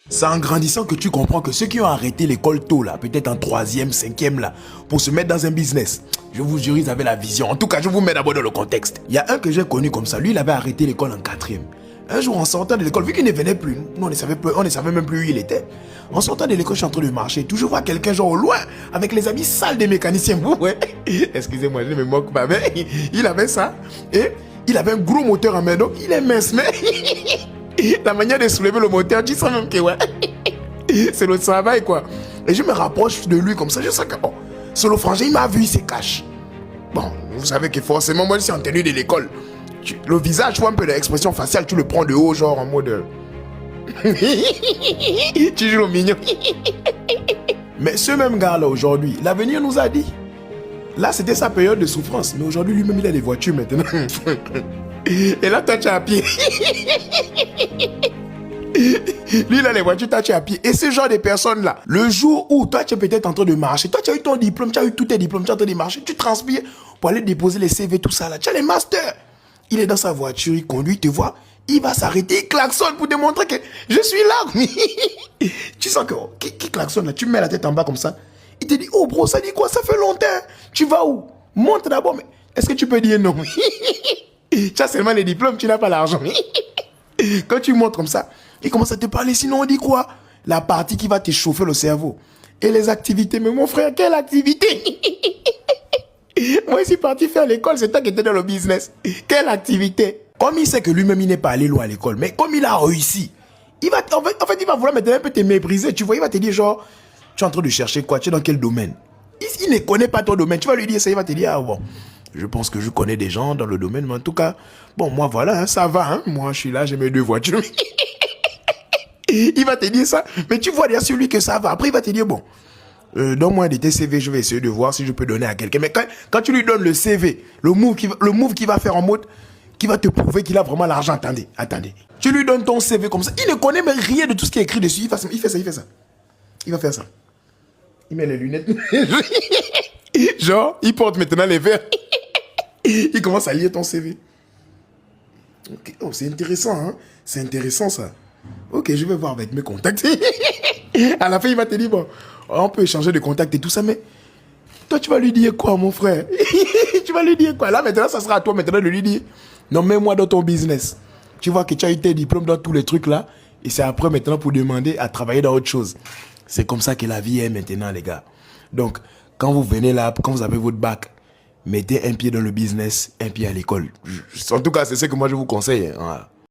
C'est en grandissant que tu comprends que ceux qui ont arrêté l'école tôt, là, peut-être en 3e, 5e, là, pour se mettre dans un business, je vous jure, ils avaient la vision. En tout cas, je vous mets d'abord dans le contexte. Il y a un que j'ai connu comme ça. Lui, il avait arrêté l'école en 4e. Un jour, en sortant de l'école, vu qu'il ne venait plus, nous, on ne savait même plus où il était. En sortant de l'école, je suis en train de marcher. Toujours voir quelqu'un, genre au loin, avec les habits sales des mécaniciens. Vous, ouais. Excusez-moi, je ne me moque pas, mais il avait ça. Et il avait un gros moteur en main. Donc, il est mince, mais la manière de soulever le moteur, tu sens même que, ouais, c'est le travail, quoi. Et je me rapproche de lui comme ça. Je sens que, bon, sur le frangin, il m'a vu, il se cache. Bon, vous savez que forcément, moi, je suis en tenue de l'école. Le visage, tu vois un peu l'expression faciale, tu le prends de haut, genre en mode... tu joues au mignon. Mais ce même gars-là, aujourd'hui, l'avenir nous a dit. Là, c'était sa période de souffrance. Mais aujourd'hui, lui-même, il a des voitures maintenant. Et là, toi, tu es à pied. Lui, il a les voitures, toi, tu es à pied. Et ce genre de personnes-là, le jour où toi, tu es peut-être en train de marcher, toi, tu as eu ton diplôme, tu as eu tous tes diplômes, tu es en train de marcher, tu transpires pour aller déposer les CV, tout ça, là. Tu as les masters. Il est dans sa voiture, il conduit, il te voit, il va s'arrêter, il klaxonne pour démontrer que je suis là. Tu sens que, qui klaxonne là? Tu mets la tête en bas comme ça. Il te dit, oh bro, ça dit quoi? Ça fait longtemps. Tu vas où? Monte d'abord, mais est-ce que tu peux dire non? Tu as seulement les diplômes, tu n'as pas l'argent. Quand tu montes comme ça, il commence à te parler, sinon on dit quoi? La partie qui va te chauffer le cerveau. Et les activités, mais mon frère, quelle activité? Moi, je suis parti faire l'école, c'est toi qui étais dans le business. Quelle activité? Comme il sait que lui-même, il n'est pas allé loin à l'école, mais comme il a réussi, il va, en fait, il va vouloir maintenant un peu te mépriser. Tu vois, il va te dire genre, tu es en train de chercher quoi? Tu es dans quel domaine? Il ne connaît pas ton domaine. Tu vas lui dire ça, il va te dire, ah bon, je pense que je connais des gens dans le domaine, mais en tout cas, bon, moi, voilà, hein, ça va. Hein, moi, je suis là, j'ai mes 2 voitures. Il va te dire ça, mais tu vois derrière sur lui que ça va. Après, il va te dire, bon, donne-moi un de tes CV, je vais essayer de voir si je peux donner à quelqu'un. Mais quand tu lui donnes le CV, le move qu'il va faire en mode, qui va te prouver qu'il a vraiment l'argent, attendez. Tu lui donnes ton CV comme ça. Il ne connaît même rien de tout ce qui est écrit dessus. Il fait ça. Il va faire ça. Il met les lunettes. Genre, il porte maintenant les verres. Il commence à lire ton CV. Okay. Oh, c'est intéressant, hein. C'est intéressant, ça. Ok, je vais voir avec mes contacts. À la fin, il va te dire, bon, on peut échanger de contacts et tout ça, mais toi, tu vas lui dire quoi, mon frère? Tu vas lui dire quoi? Là, maintenant, ça sera à toi maintenant de lui dire, non, mets-moi dans ton business. Tu vois que tu as eu tes diplômes dans tous les trucs là, et c'est après maintenant pour demander à travailler dans autre chose. C'est comme ça que la vie est maintenant, les gars. Donc, quand vous venez là, quand vous avez votre bac, mettez un pied dans le business, un pied à l'école. En tout cas, c'est ce que moi je vous conseille. Hein. Voilà.